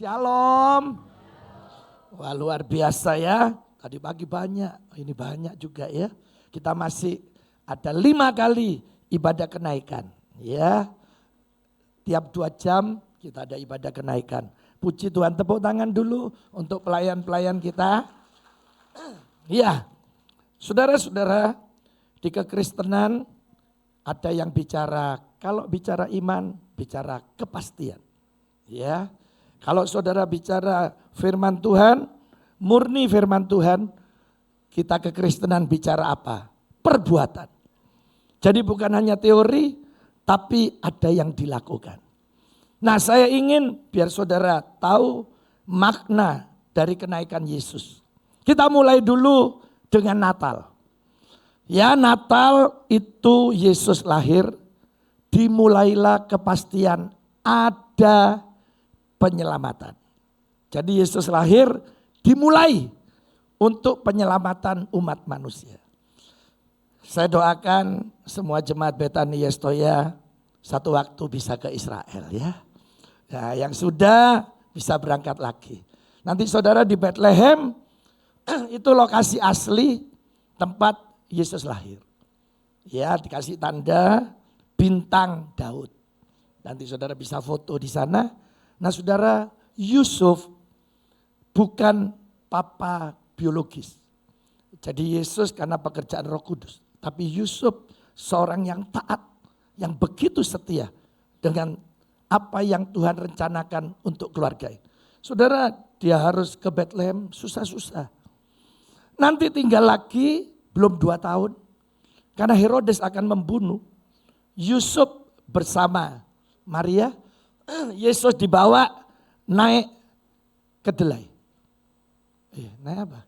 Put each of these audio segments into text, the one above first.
Shalom. Wah, luar biasa ya. Tadi pagi banyak, ini banyak juga ya. Kita masih ada 5 kali ibadah kenaikan. Ya, tiap 2 jam kita ada ibadah kenaikan. Puji Tuhan, tepuk tangan dulu untuk pelayan-pelayan kita. Ya, saudara-saudara, di kekristenan ada yang bicara, kalau bicara iman, bicara kepastian. Ya, kalau saudara bicara firman Tuhan, murni firman Tuhan, kita kekristenan bicara apa? Perbuatan. Jadi bukan hanya teori, tapi ada yang dilakukan. Nah, saya ingin biar saudara tahu makna dari kenaikan Yesus. Kita mulai dulu dengan Natal. Ya, Natal itu Yesus lahir, dimulailah kepastian ada penyelamatan. Jadi Yesus lahir dimulai untuk penyelamatan umat manusia. Saya doakan semua jemaat Betani Yestoya satu waktu bisa ke Israel ya. Nah, yang sudah bisa berangkat lagi. Nanti saudara di Bethlehem itu lokasi asli tempat Yesus lahir. Ya, dikasih tanda bintang Daud. Nanti saudara bisa foto di sana. Nah, saudara, Yusuf bukan papa biologis. Jadi Yesus karena pekerjaan Roh Kudus. Tapi Yusuf seorang yang taat, yang begitu setia dengan apa yang Tuhan rencanakan untuk keluarga. Saudara, dia harus ke Bethlehem susah-susah. Nanti tinggal lagi belum 2 tahun. Karena Herodes akan membunuh. Yusuf bersama Maria, Yesus dibawa naik kedelai. Naik apa?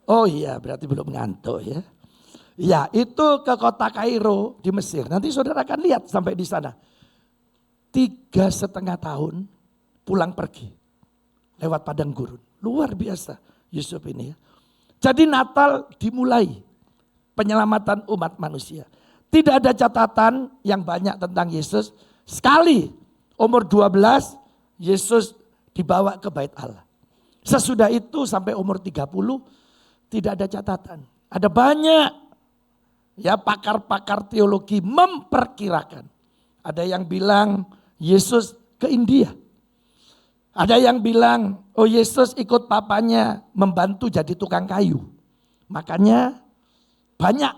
Oh iya, berarti belum ngantuk ya. Ya, itu ke kota Kairo di Mesir. Nanti saudara akan lihat sampai di sana. 3,5 tahun pulang pergi lewat padang gurun. Luar biasa Yusuf ini ya. Jadi Natal dimulai penyelamatan umat manusia. Tidak ada catatan yang banyak tentang Yesus. Sekali umur 12 Yesus dibawa ke Bait Allah. Sesudah itu sampai umur 30 tidak ada catatan. Ada banyak ya pakar-pakar teologi memperkirakan. Ada yang bilang Yesus ke India. Ada yang bilang oh Yesus ikut papanya membantu jadi tukang kayu. Makanya banyak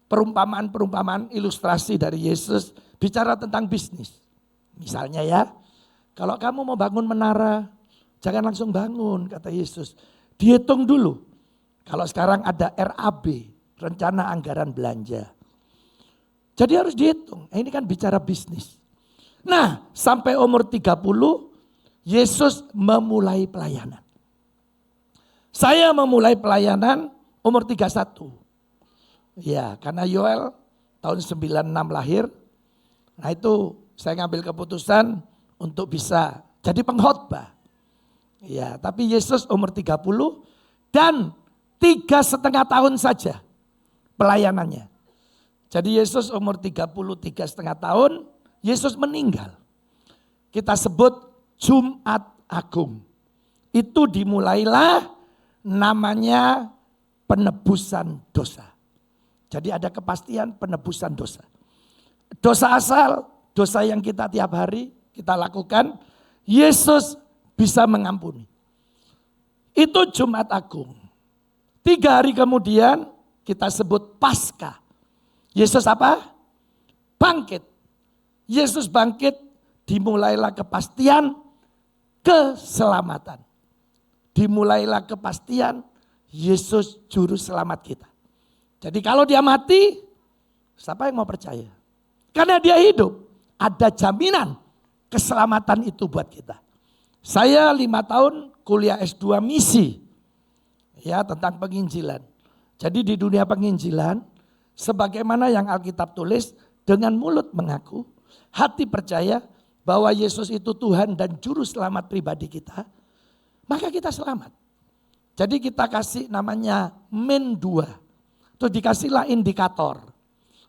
perumpamaan-perumpamaan ilustrasi dari Yesus bicara tentang bisnis. Misalnya ya, kalau kamu mau bangun menara, jangan langsung bangun kata Yesus. Dihitung dulu. Kalau sekarang ada RAB, rencana anggaran belanja. Jadi harus dihitung. Ini kan bicara bisnis. Nah, sampai umur 30, Yesus memulai pelayanan. Saya memulai pelayanan umur 31. Ya, karena Yoel tahun 96 lahir. Nah itu saya ngambil keputusan untuk bisa jadi pengkhotbah. Ya, tapi Yesus umur 30 dan 3,5 tahun saja pelayanannya. Jadi Yesus umur 33,5 tahun, Yesus meninggal. Kita sebut Jumat Agung. Itu dimulailah namanya penebusan dosa. Jadi ada kepastian penebusan dosa. Dosa asal, dosa yang kita tiap hari kita lakukan, Yesus bisa mengampuni. Itu Jumat Agung. 3 hari kemudian kita sebut Paskah. Yesus apa? Bangkit. Yesus bangkit, dimulailah kepastian keselamatan. Dimulailah kepastian Yesus juru selamat kita. Jadi kalau dia mati, siapa yang mau percaya? Karena dia hidup, ada jaminan keselamatan itu buat kita. Saya 5 tahun kuliah S2 misi ya tentang penginjilan. Jadi di dunia penginjilan, sebagaimana yang Alkitab tulis, dengan mulut mengaku, hati percaya bahwa Yesus itu Tuhan dan juru selamat pribadi kita, maka kita selamat. Jadi kita kasih namanya min 2. Terus dikasihlah indikator.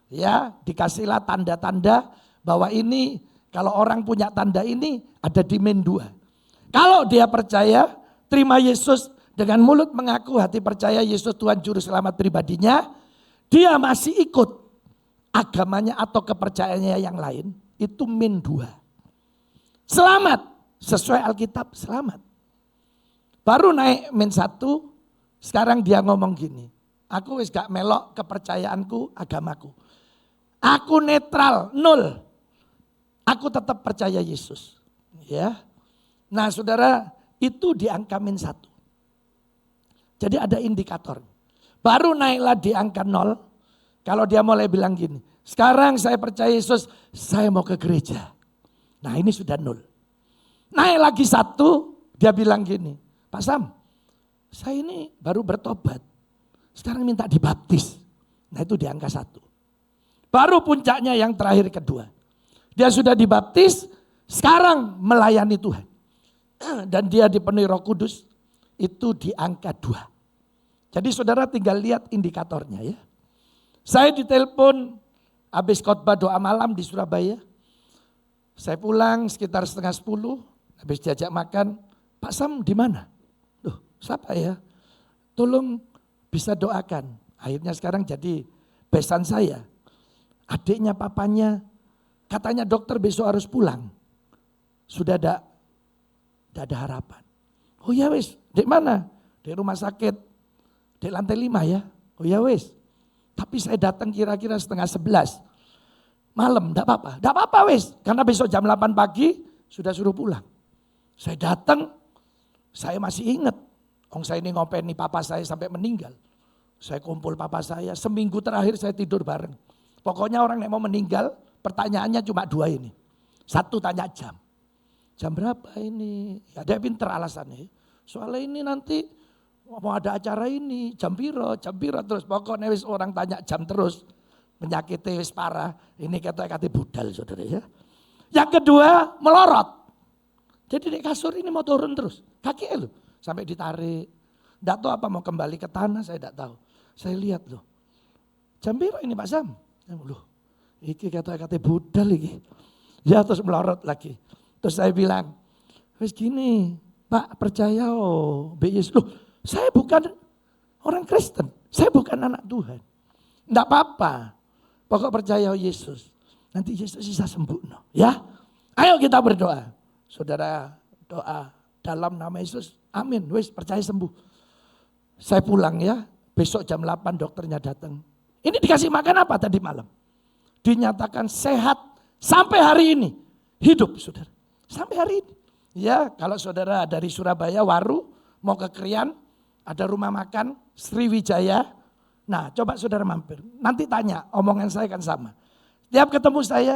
Ya, dikasihlah tanda-tanda bahwa ini kalau orang punya tanda ini ada di min 2. Kalau dia percaya, terima Yesus dengan mulut mengaku hati percaya Yesus Tuhan Juru Selamat pribadinya, dia masih ikut agamanya atau kepercayaannya yang lain, itu min 2. Selamat, sesuai Alkitab selamat. Baru naik min 1, sekarang dia ngomong gini, aku wis gak melok kepercayaanku, agamaku. Aku netral, 0. Aku tetap percaya Yesus. Ya. Nah saudara, itu di angka min 1. Jadi ada indikator. Baru naiklah di angka 0. Kalau dia mulai bilang gini, sekarang saya percaya Yesus, saya mau ke gereja. Nah ini sudah 0. Naik lagi 1, dia bilang gini, Pak Sam, saya ini baru bertobat. Sekarang minta dibaptis. Nah itu di angka 1. Baru puncaknya yang terakhir kedua. Dia sudah dibaptis, sekarang melayani Tuhan. Dan dia dipenuhi Roh Kudus, itu di angka 2. Jadi saudara tinggal lihat indikatornya ya. Saya ditelepon habis khotbah doa malam di Surabaya. Saya pulang sekitar 9:30, habis diajak makan, Pak Sam di mana? Loh, siapa ya? Tolong bisa doakan. Akhirnya sekarang jadi besan saya. Adiknya papanya, katanya dokter besok harus pulang. Sudah ada harapan. Oh ya wis, di mana? Di rumah sakit, di lantai 5 ya. Oh ya wis. Tapi saya datang kira-kira 10:30 malam, enggak apa-apa. Enggak apa-apa wis, karena besok jam 8 pagi sudah suruh pulang. Saya datang, saya masih ingat. Saya ini ngopeni papa saya sampai meninggal. Saya kumpul papa saya, seminggu terakhir saya tidur bareng. Pokoknya orang yang mau meninggal, pertanyaannya cuma 2 ini. 1 tanya jam. Jam berapa ini? Ya dia pinter alasannya. Soalnya ini nanti mau ada acara ini, jam piro terus. Pokoknya wis orang tanya jam terus. Penyakitnya wis parah. Ini kata-kata budal saudara ya. Yang kedua melorot. Jadi di kasur ini mau turun terus. Kaki loh sampai ditarik. Tidak tahu apa mau kembali ke tanah, saya tidak tahu. Saya lihat loh. Jam piro ini Pak Sam? Loh, iki kata-kata budal iki. Ya terus melorot lagi. Terus saya bilang, wis gini, Pak percaya Yesus. Loh, saya bukan orang Kristen, saya bukan anak Tuhan. Enggak apa-apa, pokok percaya Yesus. Nanti Yesus bisa sembuh. No. Ya, ayo kita berdoa. Saudara doa dalam nama Yesus, amin, wis percaya sembuh. Saya pulang ya, besok jam 8 dokternya datang. Ini dikasih makan apa tadi malam? Dinyatakan sehat sampai hari ini. Hidup saudara. Sampai hari ini. Ya kalau saudara dari Surabaya, Waru, mau ke Krian, ada rumah makan Sriwijaya. Nah coba saudara mampir. Nanti tanya, omongan saya kan sama. Tiap ketemu saya,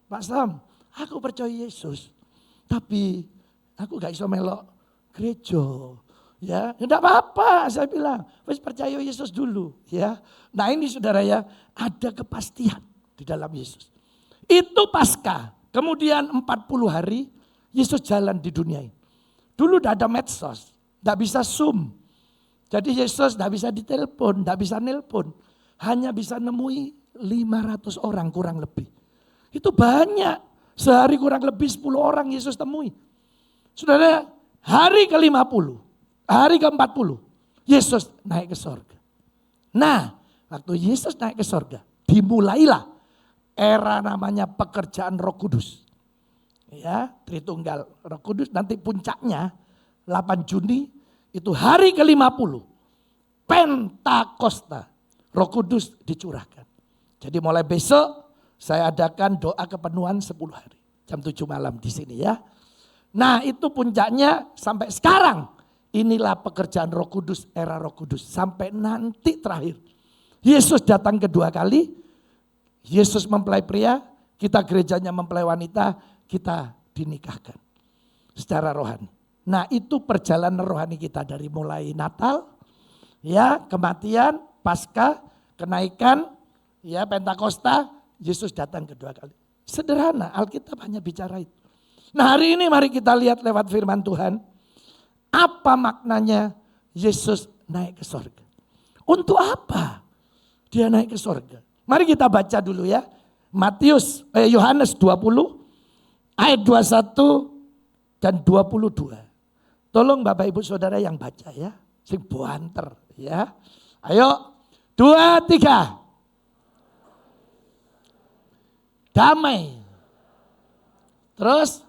Pak Sam, aku percaya Yesus. Tapi aku gak iso melok gereja. Ya, enggak apa-apa saya bilang. Wis percaya Yesus dulu, ya. Nah, ini saudara ya, ada kepastian di dalam Yesus. Itu Paskah. Kemudian 40 hari Yesus jalan di dunia ini. Dulu enggak ada medsos, enggak bisa Zoom. Jadi Yesus enggak bisa ditelepon, enggak bisa nelpon. Hanya bisa nemui 500 orang kurang lebih. Itu banyak. Sehari kurang lebih 10 orang Yesus temui. Saudara, hari ke-50. Hari ke-40, Yesus naik ke sorga. Nah, waktu Yesus naik ke sorga, dimulailah era namanya pekerjaan Roh Kudus. Ya, Tritunggal Roh Kudus, nanti puncaknya 8 Juni, itu hari ke-50, Pentakosta, Roh Kudus dicurahkan. Jadi mulai besok, saya adakan doa kepenuhan 10 hari. Jam 7 malam di sini ya. Nah itu puncaknya sampai sekarang. Inilah pekerjaan Roh Kudus, era Roh Kudus. Sampai nanti terakhir. Yesus datang kedua kali. Yesus mempelai pria, kita gerejanya mempelai wanita, kita dinikahkan. Secara rohani. Nah itu perjalanan rohani kita dari mulai Natal, ya kematian, Paskah, kenaikan, ya Pentakosta, Yesus datang kedua kali. Sederhana, Alkitab hanya bicara itu. Nah hari ini mari kita lihat lewat firman Tuhan. Apa maknanya Yesus naik ke sorga? Untuk apa dia naik ke sorga? Mari kita baca dulu ya. Yohanes 20 ayat 21 dan 22. Tolong Bapak Ibu Saudara yang baca ya. Sing buanter ya. Ayo 2, 3. Damai. Terus.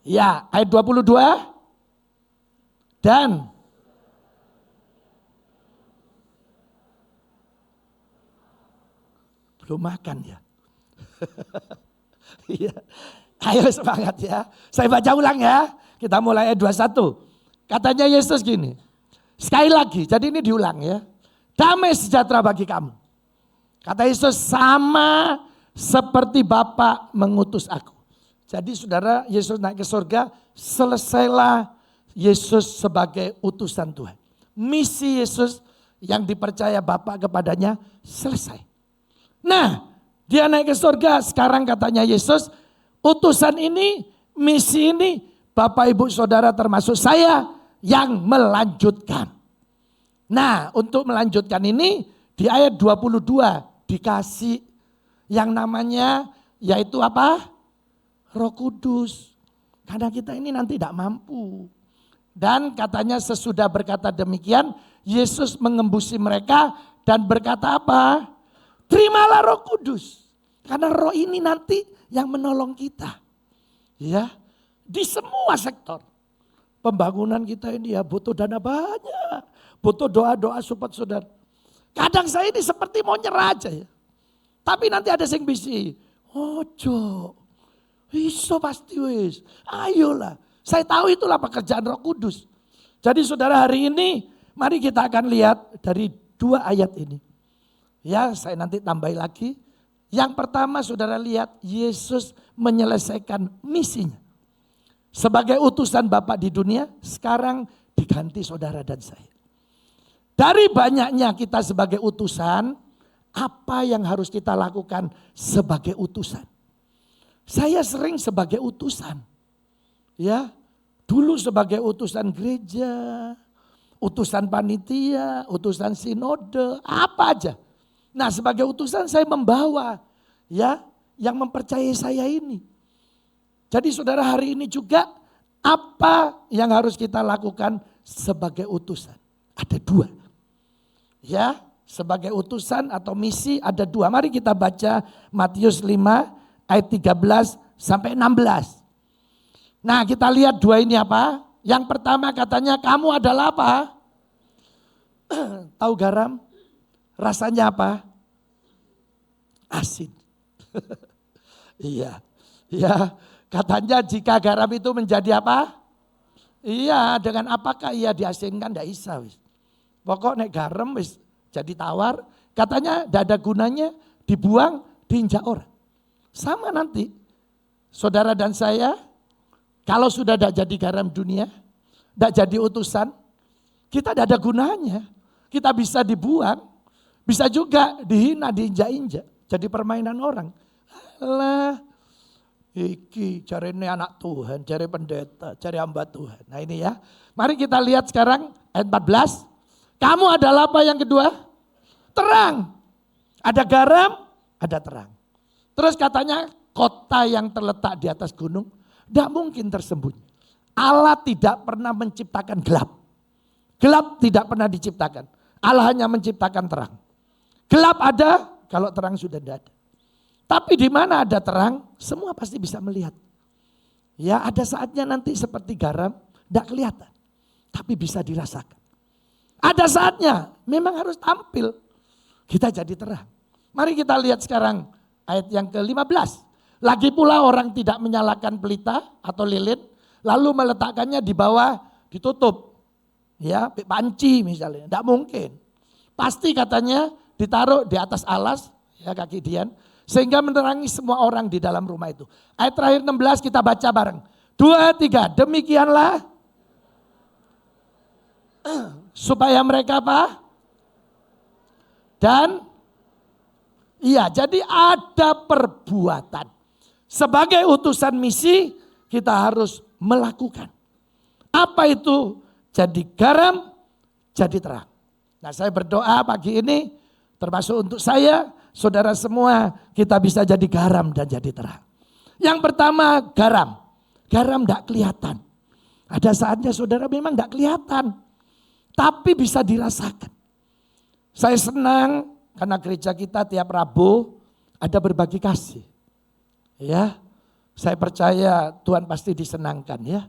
Ya, ayat 22. Dan. Belum makan ya. Iya. Ayo semangat ya. Saya baca ulang ya. Kita mulai ayat 21. Katanya Yesus gini. Sekali lagi, jadi ini diulang ya. Damai sejahtera bagi kamu. Kata Yesus, sama seperti Bapa mengutus aku. Jadi saudara, Yesus naik ke surga, selesailah Yesus sebagai utusan Tuhan. Misi Yesus yang dipercaya Bapa kepadanya selesai. Nah, dia naik ke surga, sekarang katanya Yesus, utusan ini, misi ini, Bapak Ibu Saudara termasuk saya yang melanjutkan. Nah, untuk melanjutkan ini di ayat 22 dikasih yang namanya yaitu apa? Roh Kudus. Karena kita ini nanti tidak mampu. Dan katanya sesudah berkata demikian, Yesus mengembusi mereka dan berkata apa? Terimalah Roh Kudus. Karena roh ini nanti yang menolong kita. Ya, di semua sektor. Pembangunan kita ini ya butuh dana banyak. Butuh doa-doa support saudara. Kadang saya ini seperti mau nyerah aja ya. Tapi nanti ada yang bisi. Ojo. Iso pasti wis. Ayolah. Saya tahu itulah pekerjaan Roh Kudus. Jadi saudara hari ini mari kita akan lihat dari 2 ayat ini. Ya saya nanti tambahin lagi. Yang pertama saudara lihat Yesus menyelesaikan misinya. Sebagai utusan Bapa di dunia sekarang diganti saudara dan saya. Dari banyaknya kita sebagai utusan, apa yang harus kita lakukan sebagai utusan? Saya sering sebagai utusan. Ya, dulu sebagai utusan gereja, utusan panitia, utusan sinode, apa aja. Nah, sebagai utusan saya membawa ya yang mempercayai saya ini. Jadi saudara hari ini juga apa yang harus kita lakukan sebagai utusan? Ada 2. Ya, sebagai utusan atau misi ada 2. Mari kita baca Matius 5 ayat 13 sampai 16. Nah kita lihat 2 ini apa. Yang pertama katanya kamu adalah apa? Tahu garam? Rasanya apa? Asin. Iya. Ya, katanya jika garam itu menjadi apa? Iya, dengan apakah ia diasinkan? Tidak bisa. Pokoknya garam wis jadi tawar. Katanya tidak ada gunanya, dibuang, diinjak orang. Sama nanti, saudara dan saya, kalau sudah tidak jadi garam dunia, tidak jadi utusan, kita tidak ada gunanya. Kita bisa dibuang, bisa juga dihina, diinjak-injak. Jadi permainan orang. Alah, iki cari ini anak Tuhan, cari pendeta, cari hamba Tuhan. Nah ini ya, mari kita lihat sekarang ayat 14. Kamu adalah apa yang kedua? Terang. Ada garam, ada terang. Terus katanya kota yang terletak di atas gunung tidak mungkin tersembunyi. Allah tidak pernah menciptakan gelap. Gelap tidak pernah diciptakan. Allah hanya menciptakan terang. Gelap ada kalau terang sudah tidak ada. Tapi di mana ada terang semua pasti bisa melihat. Ya ada saatnya nanti seperti garam tidak kelihatan. Tapi bisa dirasakan. Ada saatnya memang harus tampil. Kita jadi terang. Mari kita lihat sekarang ayat yang ke-15. Lagi pula orang tidak menyalakan pelita atau lilin. Lalu meletakkannya di bawah ditutup. Ya panci misalnya. Tidak mungkin. Pasti katanya ditaruh di atas alas. Ya kaki Dian. Sehingga menerangi semua orang di dalam rumah itu. Ayat terakhir 16 kita baca bareng. 2, 3. Demikianlah. Supaya mereka apa? Dan iya, jadi ada perbuatan. Sebagai utusan misi kita harus melakukan. Apa itu? Jadi garam, jadi terang. Nah saya berdoa pagi ini termasuk untuk saya, saudara semua kita bisa jadi garam dan jadi terang. Yang pertama garam. Garam tidak kelihatan. Ada saatnya saudara memang tidak kelihatan. Tapi bisa dirasakan. Saya senang karena gereja kita tiap Rabu ada berbagi kasih. Ya, saya percaya Tuhan pasti disenangkan ya.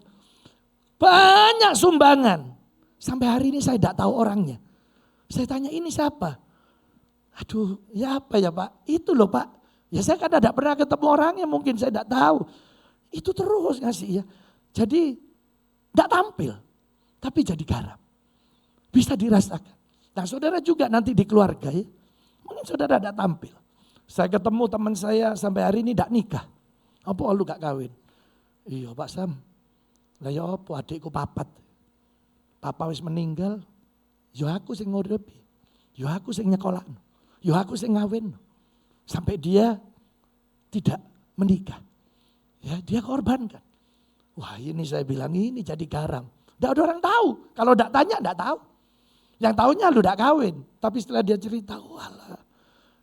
Banyak sumbangan. Sampai hari ini saya tidak tahu orangnya. Saya tanya ini siapa? Aduh ya apa ya Pak? Itu loh Pak. Ya saya kan tidak pernah ketemu orangnya mungkin saya tidak tahu. Itu terus ngasih ya. Jadi tidak tampil. Tapi jadi garam. Bisa dirasakan. Nah saudara juga nanti di keluarga ya. Mungkin saudara tidak tampil. Saya ketemu teman saya sampai hari ini tidak nikah. Apa lu gak kawin? Iya Pak Sam. Lah ya apa adikku papat. Papa wis meninggal. Ya aku sing nguripi. Ya aku sing nyekolakno. Ya aku sing ngawin. Sampai dia tidak menikah. Ya dia korbankan. Wah ini saya bilang ini jadi garam. Tidak ada orang tahu. Kalau tidak tanya tidak tahu. Yang tahunya lu tidak kawin. Tapi setelah dia cerita, walah.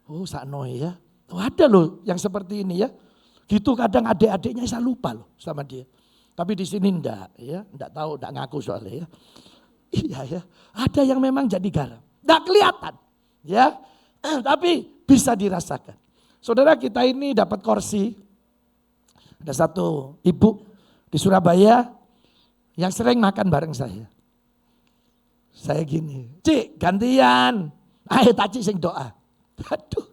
Oh sakno ya. Oh, ada loh yang seperti ini ya. Gitu kadang adik-adiknya saya lupa loh sama dia. Tapi di sini enggak ya. Enggak tahu, enggak ngaku soalnya ya. Iya ya. Ada yang memang jadi garam. Enggak kelihatan. Ya. Tapi bisa dirasakan. Saudara kita ini dapat kursi. Ada satu ibu di Surabaya yang sering makan bareng saya. Saya gini, Cik gantian, ayo tak Cik sing doa. Aduh,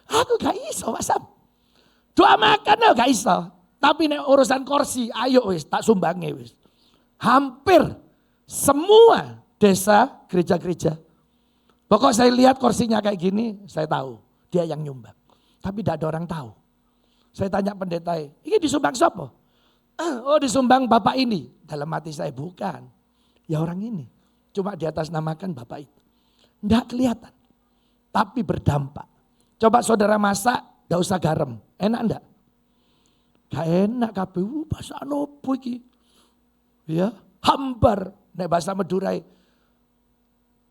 aku gak iso Mas Sam. Doa makan aku gak iso. Tapi nek urusan kursi, ayo wis tak sumbangi wis. Hampir semua desa, gereja-gereja. Pokok saya lihat kursinya kayak gini, saya tahu dia yang nyumbang. Tapi tidak ada orang tahu. Saya tanya pendeta, ini disumbang siapa? Oh disumbang bapak ini. Dalam hati saya bukan. Ya orang ini. Cuma di atas namakan bapak itu. Tidak kelihatan. Tapi berdampak. Coba saudara masak, tidak usah garam. Enak enggak? Gak enak kabeh. Masak nopo iki. Ya, hambar. Nek bahasa Madurai.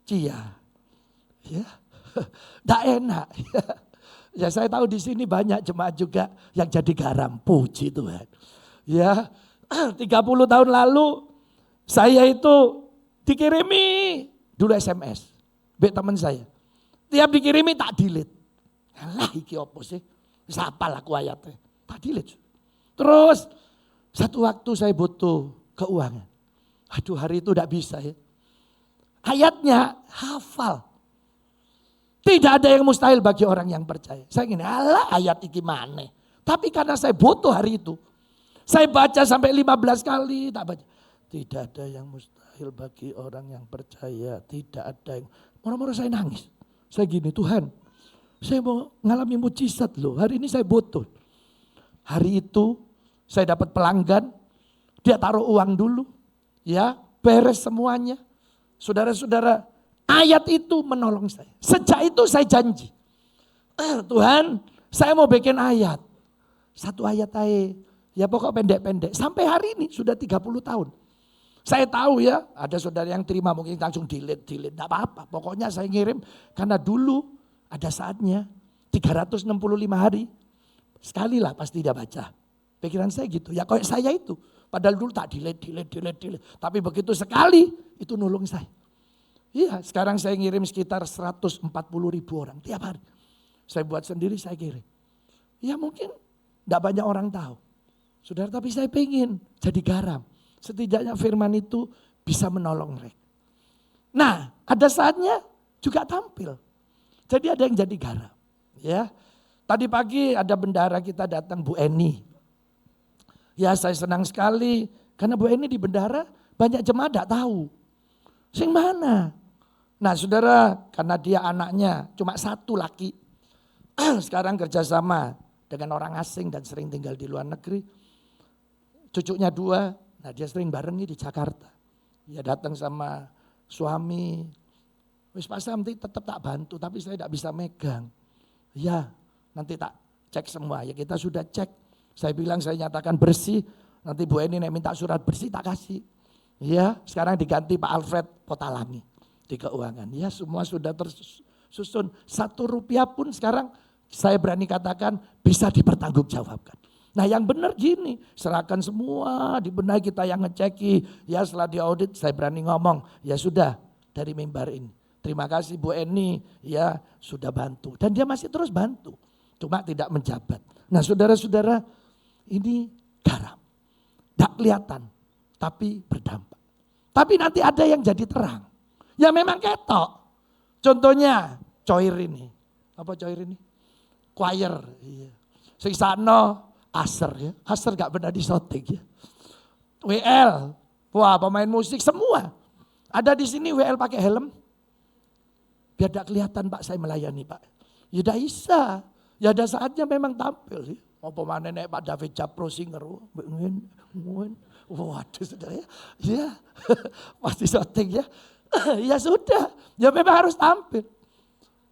Cia. Ya. Tidak enak. Ya saya tahu di sini banyak jemaat juga yang jadi garam. Puji Tuhan. Ya, 30 tahun lalu saya itu dikirimi dulu SMS. Bek teman saya. Tiap dikirimi tak delete. Alah iki opo sih? Sapal aku ayatnya. Tak delete. Terus satu waktu saya butuh keuangan. Aduh hari itu tidak bisa ya. Ayatnya hafal. Tidak ada yang mustahil bagi orang yang percaya. Saya gini, alah ayat iki mana. Tapi karena saya butuh hari itu. Saya baca sampai 15 kali, tak baca. Tidak ada yang mustahil bagi orang yang percaya. Tidak ada yang, murah-murah saya nangis. Saya gini, Tuhan saya mau ngalami mujizat loh. Hari ini saya butuh. Hari itu saya dapat pelanggan. Dia taruh uang dulu. Ya, beres semuanya. Saudara-saudara, ayat itu menolong saya. Sejak itu saya janji. Tuhan, saya mau bikin ayat. Satu ayat aja. Ya pokok pendek-pendek. Sampai hari ini sudah 30 tahun. Saya tahu ya, ada saudara yang terima mungkin langsung delete. Tidak apa-apa. Pokoknya saya ngirim. Karena dulu ada saatnya 365 hari. Sekali lah pasti dia baca. Pikiran saya gitu. Ya kayak saya itu. Padahal dulu tak delete. Tapi begitu sekali itu nolong saya. Iya, sekarang saya ngirim sekitar 140.000 orang tiap hari. Saya buat sendiri, saya kirim. Ya mungkin tidak banyak orang tahu. Saudara, tapi saya pengen jadi garam. Setidaknya firman itu bisa menolong mereka. Nah, ada saatnya juga tampil. Jadi ada yang jadi garam. Ya, tadi pagi ada bendahara kita datang, Bu Eni. Ya saya senang sekali karena Bu Eni di bendahara banyak jemaat tidak tahu. Sing mana? Nah saudara, karena dia anaknya cuma satu laki. Sekarang kerjasama dengan orang asing dan sering tinggal di luar negeri. Cucunya 2, nah dia sering barengi di Jakarta. Dia datang sama suami. Wis Pak Sam tetap tak bantu tapi saya tidak bisa megang. Ya nanti tak cek semua. Ya kita sudah cek. Saya bilang saya nyatakan bersih. Nanti Bu Eni minta surat bersih tak kasih. Ya sekarang diganti Pak Alfred Potalami di keuangan. Ya semua sudah tersusun. 1 rupiah pun sekarang saya berani katakan bisa dipertanggungjawabkan. Nah yang benar gini, serahkan semua, dibenahi kita yang ngeceki. Ya setelah diaudit saya berani ngomong, ya sudah dari mimbar ini. Terima kasih Bu Eni, ya sudah bantu. Dan dia masih terus bantu, cuma tidak menjabat. Nah saudara-saudara, ini garam. Tak kelihatan, tapi berdampak. Tapi nanti ada yang jadi terang. Ya memang ketok. Contohnya coir ini. Apa coir ini? Choir. Iya. Sisano Aser ya. Aser gak pernah disotik ya. WL. Wah pemain musik semua. Ada di sini WL pakai helm. Biar gak kelihatan Pak saya melayani Pak. Ya udah bisa. Ya ada saatnya memang tampil. Mau pemain nenek Pak David Japro Singer. Waduh saudara ya. Ya pasti syuting ya. Ya sudah. Ya memang harus tampil.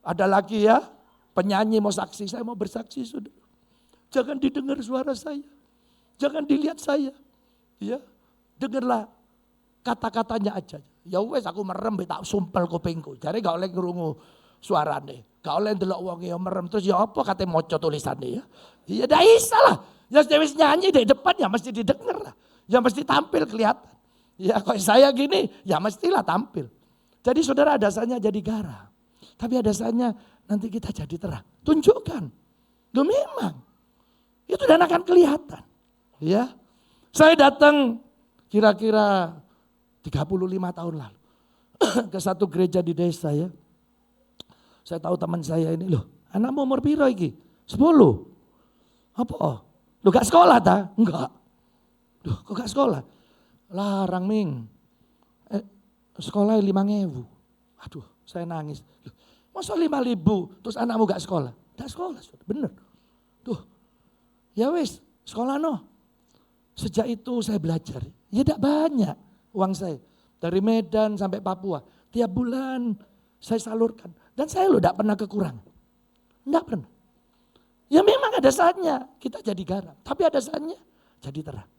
Ada lagi ya. Penyanyi mau saksi. Saya mau bersaksi saudara. Jangan didengar suara saya. Jangan dilihat saya. Ya, dengarlah kata-katanya aja. Ya wes aku merem tak sumpel kupingku. Jadi gak oleh ngrungu suarane. Gak oleh ndelok wong ya merem terus ya apa kate maca tulisane ya. Ya ndak bisa lah. Ya wis nyanyi di depan ya mesti didengar lah. Ya mesti tampil kelihatan. Ya kok saya gini ya mestilah tampil. Jadi saudara ada saatnya jadi garam. Tapi ada saatnya nanti kita jadi terang. Tunjukkan. Loh memang. Itu dan akan kelihatan. Ya. Saya datang kira-kira 35 tahun lalu ke satu gereja di desa ya. Saya tahu teman saya ini, loh anakmu umur piro iki? 10. Apa? Loh gak sekolah ta? Enggak. Loh kok gak sekolah? Larang Ming. Sekolah 5.000. Aduh saya nangis. Loh, masa 5.000 terus anakmu gak sekolah? Gak sekolah, bener. Tuh. Ya wis, sekolah no. Sejak itu saya belajar. Ya tidak banyak uang saya. Dari Medan sampai Papua. Tiap bulan saya salurkan. Dan saya loh tidak pernah kekurangan. Tidak pernah. Ya memang ada saatnya kita jadi garam. Tapi ada saatnya jadi terang.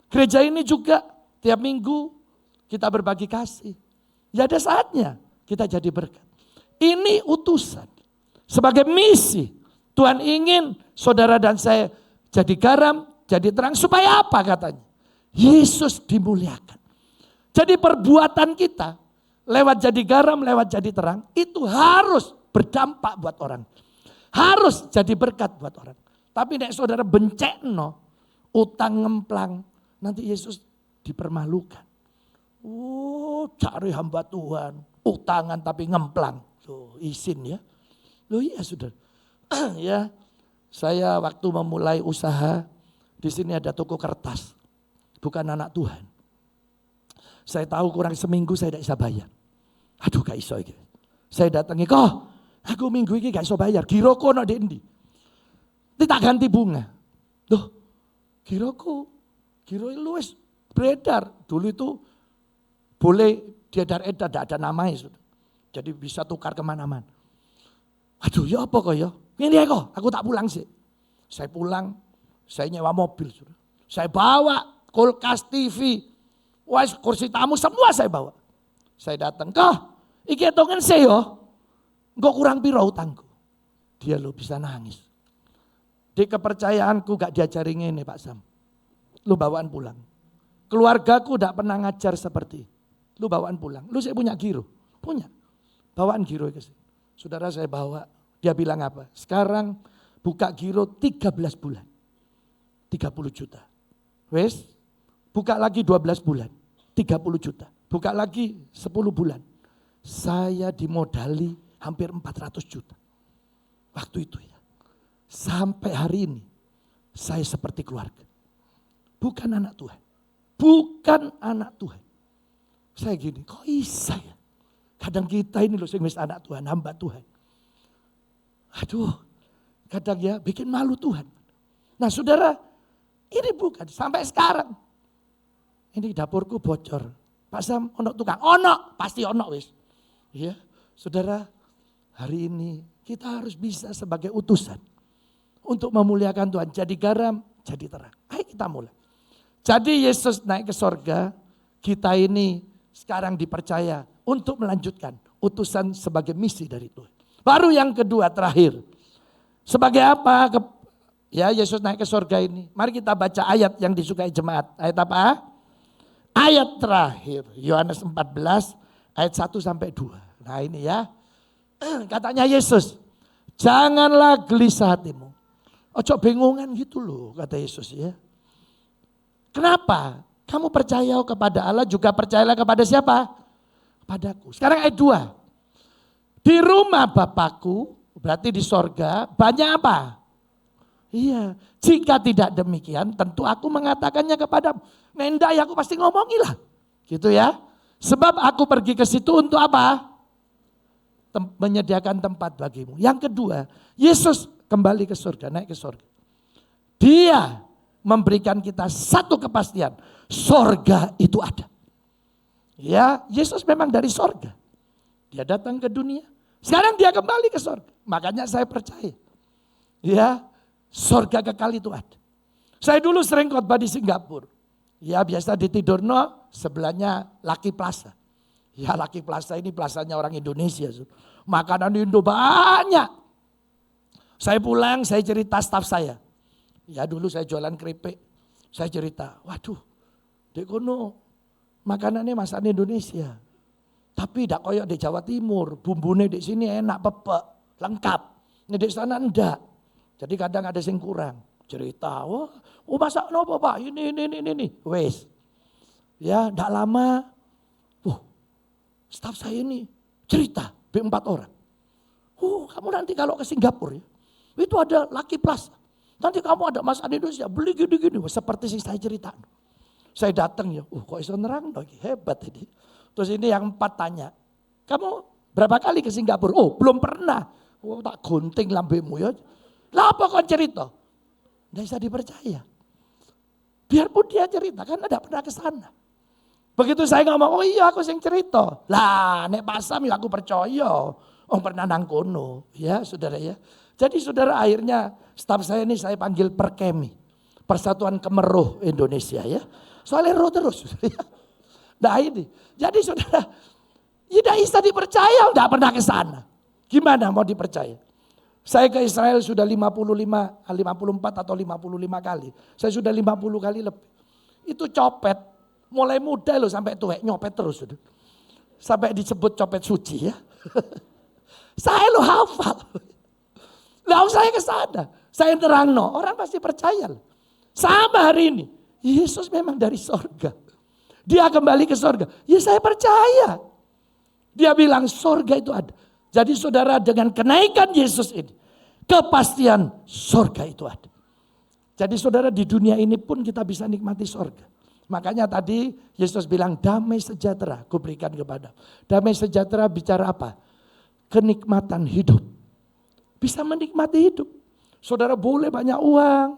Gereja ini juga tiap minggu kita berbagi kasih. Ya ada saatnya kita jadi berkat. Ini utusan. Sebagai misi. Tuhan ingin saudara dan saya jadi garam, jadi terang. Supaya apa katanya? Yesus dimuliakan. Jadi perbuatan kita lewat jadi garam, lewat jadi terang. Itu harus berdampak buat orang. Harus jadi berkat buat orang. Tapi nek saudara bencekno, utang ngemplang. Nanti Yesus dipermalukan. Oh cari hamba Tuhan. Utangan tapi ngemplang. Loh, izin ya. Loh iya saudara. Ya. Saya waktu memulai usaha, di sini ada toko kertas, bukan anak Tuhan. Saya tahu kurang seminggu saya tidak bisa bayar. Aduh gak iso iki. Saya datangi, kok aku minggu ini gak iso bayar, giroku no di endi. Tak ganti bunga. Loh, giro lu wis beredar. Dulu itu boleh diedar-edar, tidak ada namanya. Jadi bisa tukar kemana-mana. Aduh ya apa kok ya. Ini ya kok, aku tak pulang sih. Saya pulang, saya nyewa mobil. Saya bawa kulkas, TV, kursi tamu semua saya bawa. Saya datang, kok iki hitungan saya yo. Enggak kurang piro utangku. Dia lo bisa nangis. Di kepercayaanku gak diajarin ini Pak Sam. Lu bawaan pulang. Keluargaku gak pernah ngajar seperti. Lu bawaan pulang. Lu saya punya giro. Punya. Bawaan giro ke sini. Saudara saya bawa. Dia bilang apa? Sekarang buka giro 13 bulan. 30 juta. Wes, buka lagi 12 bulan. 30 juta. Buka lagi 10 bulan. Saya dimodali hampir 400 juta. Waktu itu ya. Sampai hari ini saya seperti keluarga. Bukan anak Tuhan. Bukan anak Tuhan. Saya gini, kok bisa ya? Kadang kita ini loh sing wis anak Tuhan, hamba Tuhan. Aduh, kadang ya bikin malu Tuhan. Nah saudara, ini bukan sampai sekarang. Ini dapurku bocor. Pak Sam, ono tukang, ono, pasti ono wis. Ya, saudara, hari ini kita harus bisa sebagai utusan untuk memuliakan Tuhan. Jadi garam, jadi terang. Ayo kita mulai. Jadi Yesus naik ke sorga, kita ini sekarang dipercaya untuk melanjutkan utusan sebagai misi dari Tuhan. Baru yang kedua terakhir. Sebagai apa Ya, Yesus naik ke surga ini. Mari kita baca ayat yang disukai jemaat. Ayat apa? Ayat terakhir, Yohanes 14 ayat 1 sampai 2. Nah ini ya, katanya Yesus, janganlah gelisah hatimu. Ojo bingungan gitu loh, kata Yesus ya. Kenapa? Kamu percaya kepada Allah, juga percayalah kepada siapa? Padaku. Sekarang ayat 2. Di rumah Bapakku, berarti di sorga, banyak apa? Iya, jika tidak demikian tentu aku mengatakannya kepadamu. Nendai aku pasti ngomongilah. Gitu ya. Sebab aku pergi ke situ untuk apa? Menyediakan tempat bagimu. Yang kedua, Yesus kembali ke surga, naik ke surga. Dia memberikan kita satu kepastian. Surga itu ada. Ya, Yesus memang dari surga. Dia datang ke dunia. Sekarang dia kembali ke surga. Makanya saya percaya. Ya, surga kekal itu ada. Saya dulu sering khotbah di Singapura. Ya biasa di Tidurno sebelahnya Lucky Plaza. Ya Lucky Plaza ini plazanya orang Indonesia. Makanan Indo banyak. Saya pulang saya cerita staf saya. Ya dulu saya jualan keripik. Saya cerita, waduh di kono makanannya masakan Indonesia. Tapi tidak koyok di Jawa Timur. Bumbunya di sini enak pepek, lengkap. Ini di sana enggak. Jadi kadang ada yang kurang. Cerita, oh masak nopo Pak, ini. Wes. Ya, enggak lama. Staf saya ini cerita, B4 orang. Kamu nanti kalau ke Singapura ya, itu ada Lucky Plaza. Nanti kamu ada masakan Indonesia, beli gini-gini. Seperti yang saya cerita. Saya datang ya, kok iso nerang lagi, hebat ini. Terus ini yang 4 tanya, kamu berapa kali ke Singapura? Belum pernah. Tak gunting lambemu ya. Lah apa kau cerita? Tidak bisa dipercaya. Biarpun dia cerita, kan tidak pernah ke sana. Begitu saya ngomong, iya aku sing cerita. Lah nek pasam ya aku percaya. Pernah nang kono. Ya saudara ya. Jadi saudara akhirnya staf saya ini saya panggil Perkemi. Persatuan Kemeruh Indonesia ya. Soalnya roh terus. Nah ini. Jadi saudara, tidak bisa dipercaya, tidak pernah ke sana. Gimana mau dipercaya? Saya ke Israel sudah 54 atau 55 kali. Saya sudah 50 kali lebih. Itu copet, mulai muda loh sampai tua, nyopet terus. Sampai disebut copet suci ya. Saya lo hafal. Lalu saya ke sana, saya terang orang pasti percaya. Sama hari ini, Yesus memang dari sorga. Dia kembali ke sorga, ya saya percaya. Dia bilang sorga itu ada. Jadi saudara dengan kenaikan Yesus ini, kepastian sorga itu ada. Jadi saudara di dunia ini pun kita bisa nikmati sorga. Makanya tadi Yesus bilang damai sejahtera aku berikan kepada. Damai sejahtera bicara apa? Kenikmatan hidup. Bisa menikmati hidup. Saudara boleh banyak uang,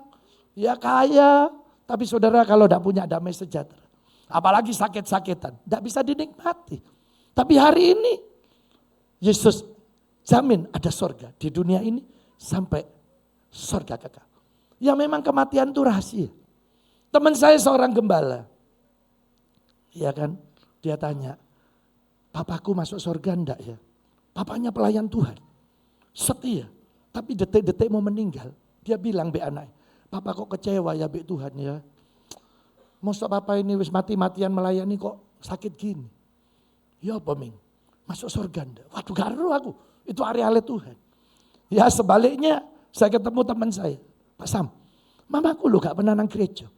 ya kaya. Tapi saudara kalau tidak punya damai sejahtera. Apalagi sakit-sakitan, tidak bisa dinikmati. Tapi hari ini Yesus jamin ada sorga di dunia ini sampai sorga kekal. Ya memang kematian itu rahasia. Teman saya seorang gembala. Ya kan, dia tanya, papaku masuk sorga enggak ya? Papanya pelayan Tuhan, setia. Tapi detik-detik mau meninggal, dia bilang be anak, papa kok kecewa ya be Tuhan ya. Masa papa ini wis mati-matian melayani kok sakit gini. Ya apa Ming? Masuk surga enggak? Waduh garu aku. Itu area Tuhan. Ya sebaliknya saya ketemu teman saya. Pak Sam, mamaku lu gak pernah nang gereja.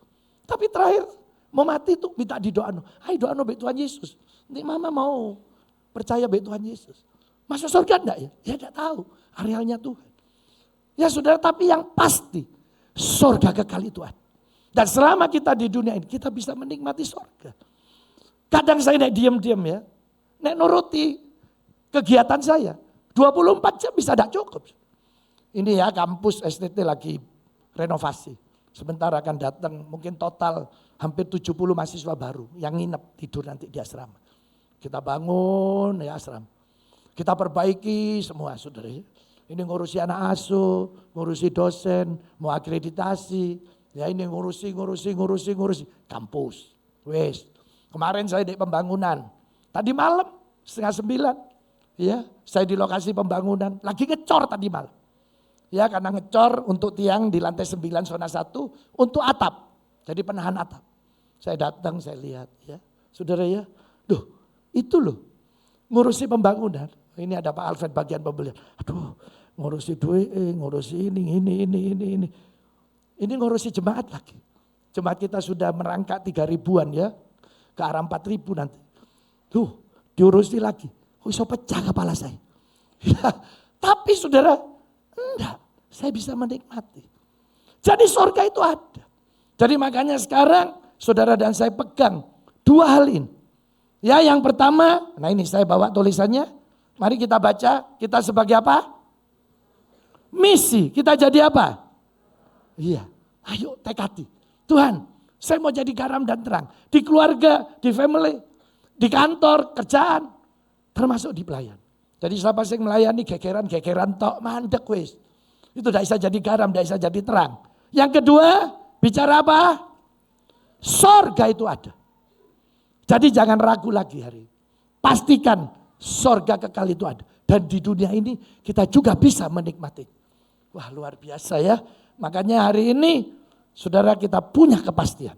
Tapi terakhir mau mati tuh minta didoain. Hai doain be Tuhan Yesus. Nanti mama mau percaya be Tuhan Yesus. Masuk surga enggak ya? Ya enggak tahu. Arealnya Tuhan. Ya saudara tapi yang pasti surga kekal itu ada. Dan selama kita di dunia ini kita bisa menikmati surga. Kadang saya naik diam-diam ya. Nek nuruti kegiatan saya 24 jam bisa tidak cukup. Ini ya kampus STT lagi renovasi. Sebentar akan datang mungkin total hampir 70 mahasiswa baru yang nginep tidur nanti di asrama. Kita bangun ya asrama. Kita perbaiki semua saudara. Ini ngurusi anak asuh, ngurusi dosen, mau akreditasi. Ya ini ngurusi kampus. Wes. Kemarin saya di pembangunan. Tadi malam 8:30. Ya, saya di lokasi pembangunan. Lagi ngecor tadi malam. Ya, karena ngecor untuk tiang di lantai 9 zona 1 untuk atap. Jadi penahan atap. Saya datang, saya lihat ya. Saudara ya, itu loh ngurusi pembangunan. Ini ada Pak Alfred bagian pembelian. Aduh, ngurusi duit, ngurusi ini. Ini ngurusi jemaat lagi. Jemaat kita sudah merangkak 3 ribuan ya. Ke arah 4 ribu nanti. Diurusi lagi. So pecah kepala saya. Ya, tapi saudara, enggak. Saya bisa menikmati. Jadi surga itu ada. Jadi makanya sekarang saudara dan saya pegang 2 hal ini. Ya, yang pertama, nah ini saya bawa tulisannya. Mari kita baca, kita sebagai apa? Misi, kita jadi apa? Iya, ayo tekati. Tuhan, saya mau jadi garam dan terang. Di keluarga, di family, di kantor, kerjaan, termasuk di pelayan. Jadi siapa sih melayani gegeran tok, mandek wis. Itu tidak bisa jadi garam, tidak bisa jadi terang. Yang kedua, bicara apa? Sorga itu ada. Jadi jangan ragu lagi hari ini. Pastikan sorga kekal itu ada. Dan di dunia ini kita juga bisa menikmati. Wah, luar biasa ya. Makanya hari ini saudara kita punya kepastian.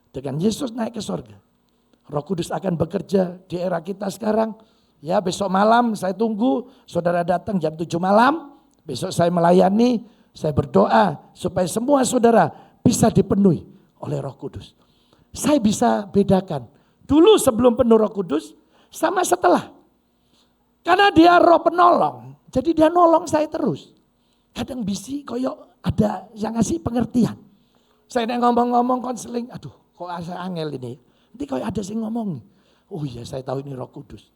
Dengan Yesus naik ke sorga. Roh Kudus akan bekerja di era kita sekarang. Ya, besok malam saya tunggu saudara datang jam 7 malam. Besok saya melayani, saya berdoa supaya semua saudara bisa dipenuhi oleh Roh Kudus. Saya bisa bedakan dulu sebelum penuh Roh Kudus sama setelah. Karena dia roh penolong, jadi dia nolong saya terus. Kadang bisi koyok ada yang ngasih pengertian. Saya ngomong-ngomong konseling, aduh kok saya angel ini. Nanti koyok ada yang ngomong, oh iya saya tahu ini Roh Kudus.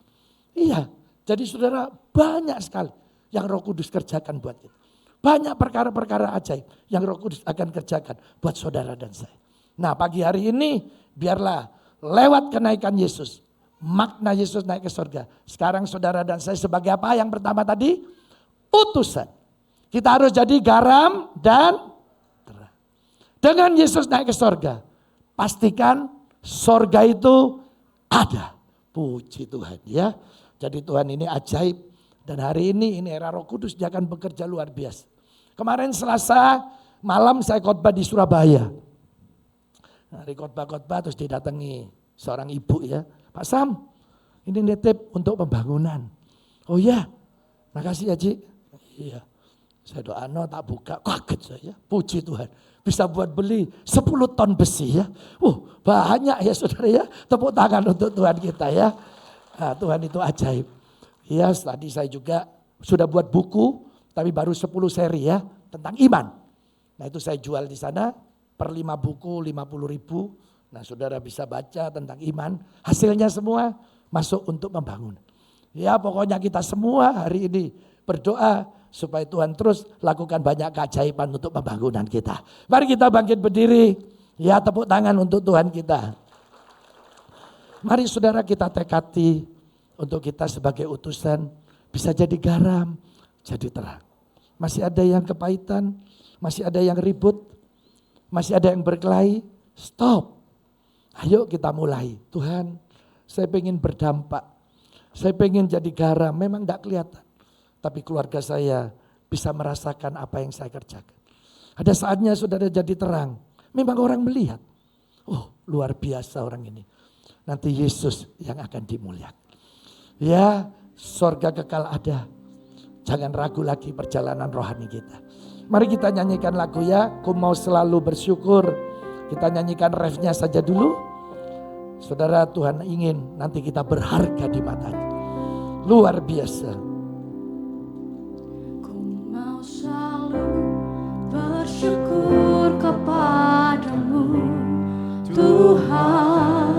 Iya, jadi saudara banyak sekali yang Roh Kudus kerjakan buat kita. Banyak perkara-perkara ajaib yang Roh Kudus akan kerjakan buat saudara dan saya. Nah, pagi hari ini biarlah lewat kenaikan Yesus, makna Yesus naik ke surga. Sekarang saudara dan saya sebagai apa yang pertama tadi? Utusan. Kita harus jadi garam dan terang. Dengan Yesus naik ke surga, pastikan surga itu ada. Puji Tuhan ya. Jadi Tuhan ini ajaib. Dan hari ini era Roh Kudus dia akan bekerja luar biasa. Kemarin Selasa malam saya khotbah di Surabaya. Hari khotbah terus didatangi seorang ibu ya. Pak Sam, ini nitip untuk pembangunan. Oh ya, makasih ya Ci. Iya, saya doa tak buka, kaget saya. Puji Tuhan, bisa buat beli 10 ton besi ya. Banyak ya saudara ya. Tepuk tangan untuk Tuhan kita ya. Nah, Tuhan itu ajaib. Ya, tadi saya juga sudah buat buku, tapi baru 10 seri ya, tentang iman. Nah itu saya jual di sana, per 5 buku 50.000. Nah saudara bisa baca tentang iman, hasilnya semua masuk untuk membangun. Ya pokoknya kita semua hari ini berdoa supaya Tuhan terus lakukan banyak keajaiban untuk pembangunan kita. Mari kita bangkit berdiri, ya tepuk tangan untuk Tuhan kita. Mari saudara kita tekati. Untuk kita sebagai utusan bisa jadi garam, jadi terang. Masih ada yang kepahitan, masih ada yang ribut, masih ada yang berkelahi. Stop. Ayo kita mulai. Tuhan, saya pengen berdampak. Saya pengen jadi garam, memang tidak kelihatan. Tapi keluarga saya bisa merasakan apa yang saya kerjakan. Ada saatnya saudara jadi terang. Memang orang melihat. Oh luar biasa orang ini. Nanti Yesus yang akan dimuliakan. Ya, sorga kekal ada. Jangan ragu lagi perjalanan rohani kita. Mari kita nyanyikan lagu ya. Ku mau selalu bersyukur. Kita nyanyikan refnya saja dulu. Saudara, Tuhan ingin nanti kita berharga di matanya. Luar biasa. Ku mau selalu bersyukur kepadamu Tuhan.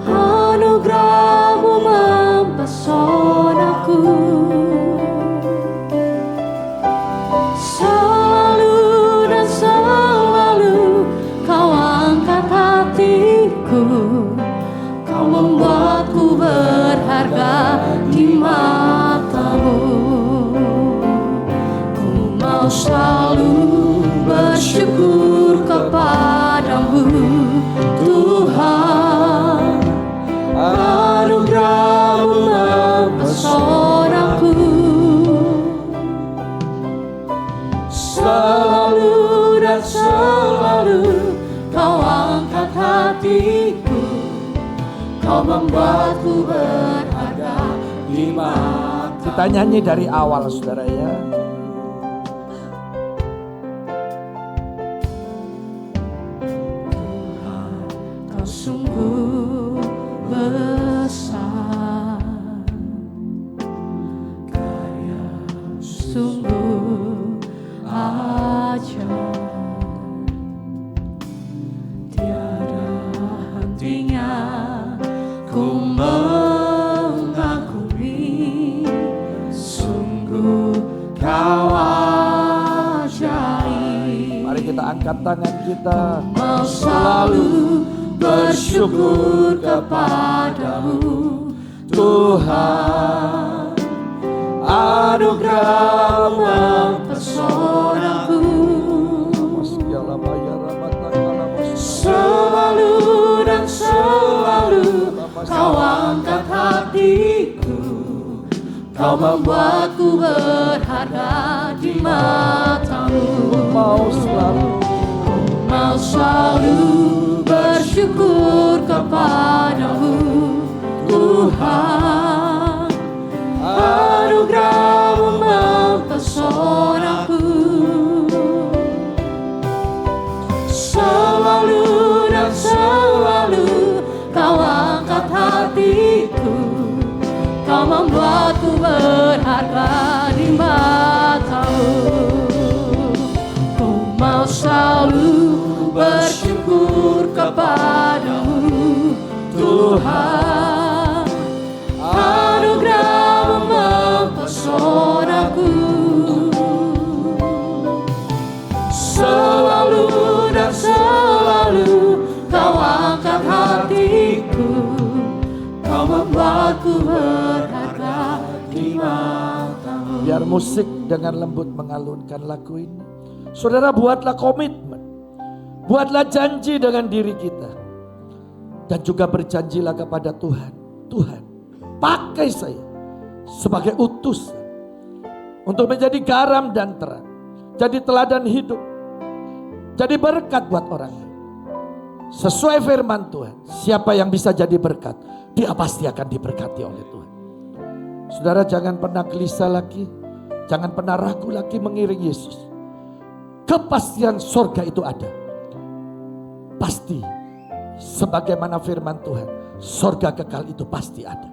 Anugerah-Mu mempesonaku. Selalu dan selalu Kau angkat hatiku. Kau membuatku berharga di mata-Mu. Ku mau selalu bersyukur kepadamu Tuhan. Anugerah-Mu mempesonaku. hatiku, Kau membuatku berharga di mata. Kita nyanyi dari awal saudara ya. Kau sungguh besar, karya-Mu sungguh ajaib. Tiada hentinya ku mengagumi, sungguh Kau ajaib. Mari kita angkat tangan kita. Mau selalu bersyukur kepadamu Tuhan, anugerah-Mu mempesonaku. Selalu dan selalu Kau angkat hatiku, Kau membuatku berharga di mata-Mu. Mau selalu bersyukur kepadamu Tuhan, anugerah-Mu mempesonaku. Selalu dan selalu Kau angkat hatiku, Kau membuatku berharga di mata-Mu. Ku mau selalu bersyukur kepadamu Tuhan, anugerah-Mu mempesonaku. Selalu dan selalu Kau angkat hatiku, Kau membuatku berharga di mata-Mu. biar musik dengan lembut mengalunkan lagu ini. Saudara, buatlah komitmen, buatlah janji dengan diri kita, dan juga berjanjilah kepada Tuhan. Tuhan, pakai saya sebagai utusan untuk menjadi garam dan terang, jadi teladan hidup, jadi berkat buat orang lain. Sesuai firman Tuhan, siapa yang bisa jadi berkat, dia pasti akan diberkati oleh Tuhan. Saudara, jangan pernah gelisah lagi, jangan pernah ragu lagi mengiring Yesus. Kepastian surga itu ada. Pasti, sebagaimana firman Tuhan, surga kekal itu pasti ada.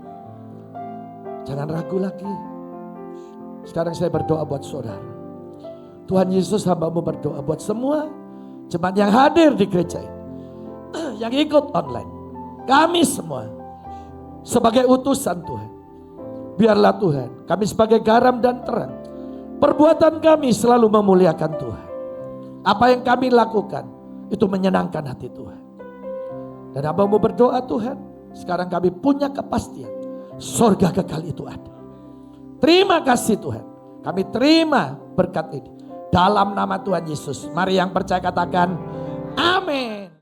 Jangan ragu lagi. Sekarang saya berdoa buat saudara. Tuhan Yesus, hamba-Mu berdoa buat semua jemaat yang hadir di gereja ini, yang ikut online. Kami semua sebagai utusan Tuhan, biarlah Tuhan, kami sebagai garam dan terang, perbuatan kami selalu memuliakan Tuhan. Apa yang kami lakukan itu menyenangkan hati Tuhan. Dan hamba-Mu berdoa Tuhan, sekarang kami punya kepastian surga kekal itu ada. Terima kasih Tuhan, kami terima berkat ini dalam nama Tuhan Yesus. Mari yang percaya katakan amin.